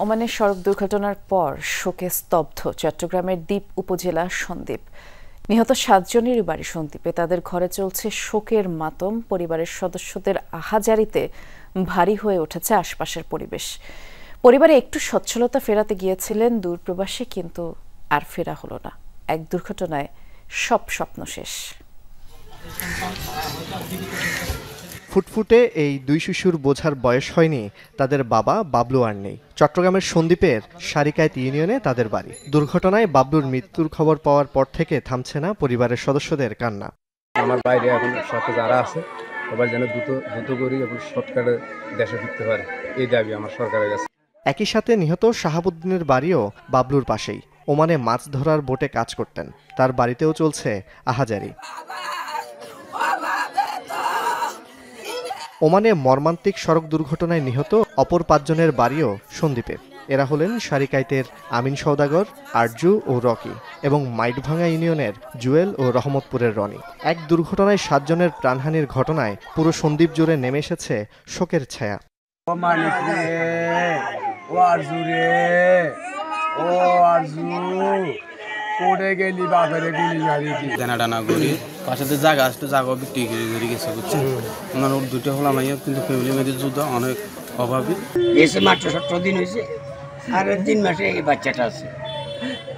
ওমানের সড়ক দুর্ঘটনার পর শোকে স্তব্ধ চট্টগ্রামের দ্বীপ উপজেলা সন্দ্বীপ। নিহত 7 জনেরই বাড়ি সন্দ্বীপে। তাদের ঘরে চলছে শোকের মাতম। পরিবারের সদস্যদের আহাজারিতে ভারী হয়ে উঠেছে আশপাশের পরিবেশ। পরিবারে একটু সচ্ছলতা ফেরাতে গিয়েছিলেন দূরপ্রবাসী, কিন্তু আর ফেরা হলো না। এক দুর্ঘটনায় সব স্বপ্ন শেষ। ফুটফুটে এই দুই শিশুর বোঝার বয়স হয়নি তাদের বাবা বাবলু আর নেই। চট্টগ্রামের সন্দ্বীপের সারিকায়ত ইউনিয়নে তাদের বাড়ি। দুর্ঘটনায় বাবলুর মৃত্যুর খবর পাওয়ার পর থেকে থামছে না পরিবারের সদস্যদের কান্না। আমার বাইরে এখন সাথে যারা আছে সবাই যেন দ্রুত করি এবং শর্টকাটে দেশে ফিরতে পারে, এই দাবি আমার সরকারের কাছে। একই সাথে নিহত শাহাবুদ্দিনের বাড়িও বাবলুর পাশেই। ওমানে মাছ ধরার বোটে কাজ করতেন। তার বাড়িতেও চলছে আহাজারি। ওমানে মর্মান্তিক সড়ক দুর্ঘটনায় নিহত অপর 5 জনের বাড়িও সন্দ্বীপে। এরা হলেন সারিকাইতের আমিন সওদাগর, আরজু ও রকি এবং মাইটভাঙ্গা ইউনিয়নের জুয়েল ও রহমতপুরের রনি। এক দুর্ঘটনায় 7 জনের প্রাণহানির ঘটনায় পুরো সন্দ্বীপ জুড়ে নেমে এসেছে শোকের ছায়া। পাশে জায়গা আসতো, জায়গা বিক্রি করে গেছে বুঝছে। ওনার দুটো হলাম কিন্তু ফ্যামিলি মেয়েদের যুদ্ধ অনেক অভাবী। এসে মাত্র 17 দিন হয়েছে, আর 3 মাসে এই বাচ্চাটা আছে।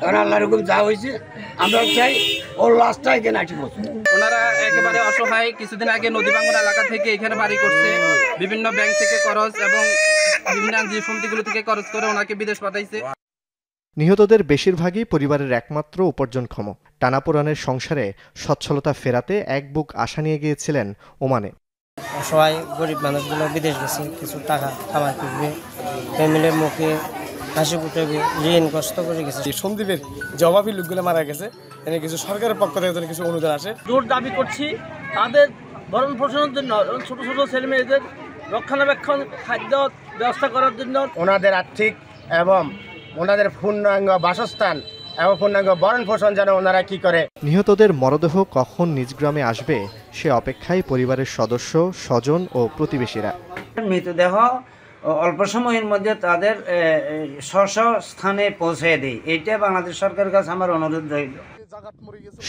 কারণ আল্লাহ রকম যা হয়েছে আমরা চাই ওর লাস্টটা এখানে 8 বছর। ওনারা একেবারে অসহায়। কিছুদিন আগে নদী ভাঙ্গন এলাকা থেকে এখানে বাড়ি করছে, বিভিন্ন ব্যাংক থেকে খরচ এবং বিভিন্ন যে সমিতিগুলো থেকে খরচ করে ওনাকে বিদেশ পাঠাইছে। নিহতদের বেশিরভাগই পরিবারের একমাত্র উপার্জনক্ষম। টানাপোড়ানের সংসারে সচ্ছলতা ফেরাতে এক বুক আশা নিয়ে গিয়েছিলেন ওমানে। অসহায় গরিব মানুষগুলো বিদেশ গেছে, কিছু টাকা কামাই করবে, ফ্যামিলির মুখে হাসি ফুটাবে, ঋণ কষ্ট করে গেছে। সন্দ্বীপের জবাবি লোকগুলো মারা গেছে, এনে কিছু সরকারের পক্ষ থেকে কিছু অনুদান আসে। জোর দাবি করছি তাদের ভরণ পোষণের জন্য, ছোট ছোট ছেলে মেয়েদের রক্ষণাবেক্ষণ, খাদ্য ব্যবস্থা করার জন্য, ওনাদের আর্থিক এবং ওনাদের পূর্ণাঙ্গ বাসস্থান এবং পূর্ণাঙ্গ ভরণ পোষণ যেন ওনারা কি করে। নিহতদের মরদেহ কখন নিজ গ্রামে আসবে সে অপেক্ষায় পরিবারের সদস্য, স্বজন ও প্রতিবেশীরা। মৃতদেহ অল্প সময়ের মধ্যে তাদের স্থানে পৌঁছে দেয়, এইটা বাংলাদেশ সরকারের কাছে আমার অনুরোধ রইল।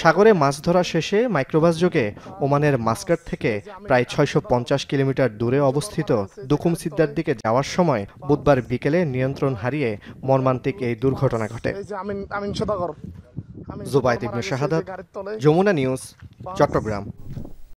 সাগরে মাছ ধরা শেষে মাইক্রোবাস যোগে ওমানের মাস্কাট থেকে প্রায় 650 কিলোমিটার দূরে অবস্থিত দুকুম সিদ্দার দিকে যাওয়ার সময় বুধবার বিকেলে নিয়ন্ত্রণ হারিয়ে মর্মান্তিক এই দুর্ঘটনা ঘটে। আমিন সওদাগর, জুবায়েদ ইবনে শাহাদাত, যমুনা নিউজ, চট্টগ্রাম।